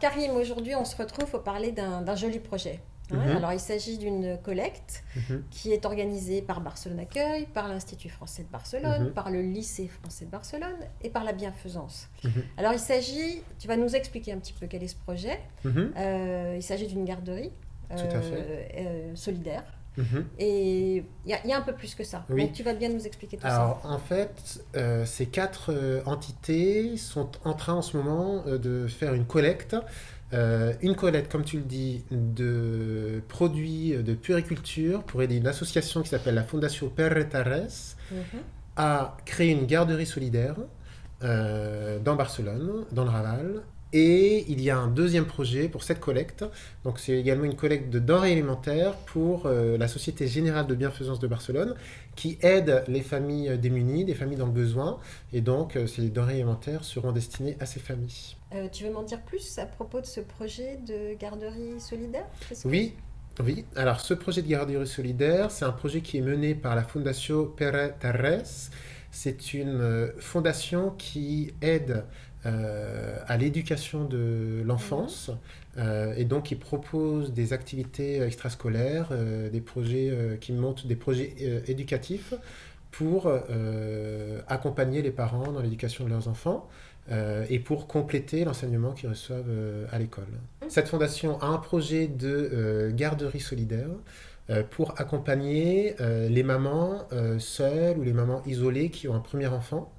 Karim, aujourd'hui on se retrouve pour parler d'un joli projet. Alors il s'agit d'une collecte qui est organisée par Barcelone Accueil, par l'Institut français de Barcelone, par le lycée français de Barcelone et par la bienfaisance. Alors il s'agit, tu vas nous expliquer un petit peu quel est ce projet. Il s'agit d'une garderie solidaire. Et il y a un peu plus que ça. Oui. Donc tu vas bien nous expliquer tout Alors, ça. en fait, ces 4 entités sont en train en ce moment de faire une collecte. Une collecte, comme tu le dis, de produits de puériculture pour aider une association qui s'appelle la Fondation Pere Tarrés à créer une garderie solidaire dans Barcelone, dans le Raval. Et il y a un deuxième projet pour cette collecte. Donc c'est également une collecte de denrées alimentaires pour la Société Générale de Bienfaisance de Barcelone qui aide les familles démunies, des familles dans le besoin. Et donc ces denrées alimentaires seront destinées à ces familles. Tu veux m'en dire plus à propos de ce projet de garderie solidaire? Oui. Oui, alors ce projet de garderie solidaire, c'est un projet qui est mené par la Fondation Pere Tarrés. C'est une fondation qui aide à l'éducation de l'enfance et donc qui propose des activités extrascolaires, des projets qui montent des projets éducatifs pour accompagner les parents dans l'éducation de leurs enfants et pour compléter l'enseignement qu'ils reçoivent à l'école. Cette fondation a un projet de garderie solidaire pour accompagner les mamans seules ou les mamans isolées qui ont un premier enfant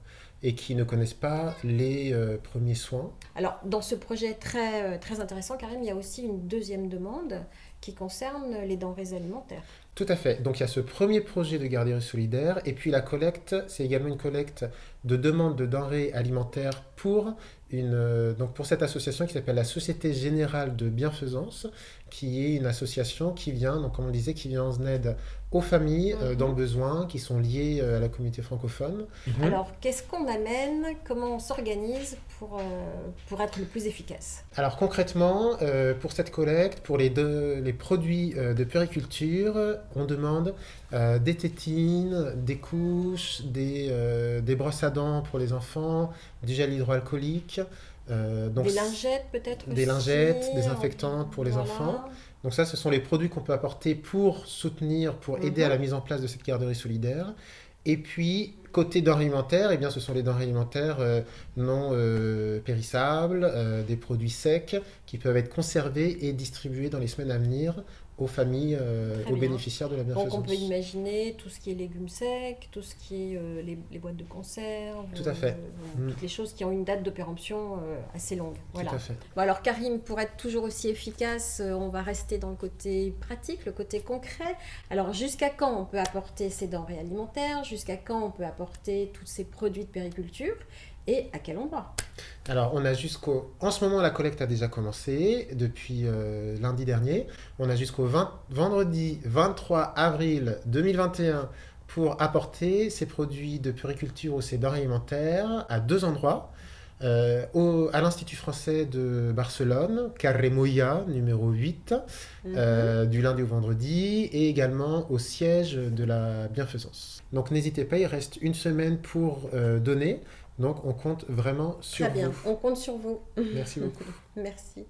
et qui ne connaissent pas les premiers soins. Alors, dans ce projet très intéressant, Karim, il y a aussi une deuxième demande qui concerne les denrées alimentaires. Tout à fait. Donc, il y a ce premier projet de garderie solidaire et puis la collecte, c'est également une collecte de demande de denrées alimentaires pour pour cette association qui s'appelle la Société Générale de Bienfaisance, qui est une association qui vient, donc comme on le disait, qui vient en aide aux familles dans le besoin, qui sont liées à la communauté francophone. Alors, qu'est-ce qu'on amène? Comment on s'organise pour être le plus efficace? Alors concrètement, pour cette collecte, pour les produits de puériculture, on demande des tétines, des couches, des brosses à dents pour les enfants, du gel hydroalcoolique. Des lingettes peut-être des aussi, lingettes, désinfectantes pour les enfants. Donc ça, ce sont les produits qu'on peut apporter pour soutenir, pour aider à la mise en place de cette garderie solidaire. Et puis, côté denrées alimentaires, eh bien, ce sont les denrées alimentaires non périssables, des produits secs qui peuvent être conservés et distribués dans les semaines à venir aux familles, aux bénéficiaires de la bienfaisance. Donc on peut imaginer tout ce qui est légumes secs, tout ce qui est les boîtes de conserve, tout à fait. Toutes les choses qui ont une date de péremption assez longue. Voilà. Tout à fait. Bon, alors Karim, pour être toujours aussi efficace, on va rester dans le côté pratique, le côté concret. Alors jusqu'à quand on peut apporter ces denrées alimentaires? Jusqu'à quand on peut apporter tous ces produits de périculture? Et à quel endroit? Alors, on a en ce moment, la collecte a déjà commencé depuis lundi dernier. On a jusqu'au vendredi 23 avril 2021 pour apporter ces produits de puériculture ou ces denrées alimentaires à 2 endroits. À l'Institut français de Barcelone, Carrer Moya, numéro 8, du lundi au vendredi, et également au siège de la bienfaisance. Donc n'hésitez pas, il reste une semaine pour donner. Donc, on compte vraiment sur vous. Très bien, on compte sur vous. Merci beaucoup. Merci.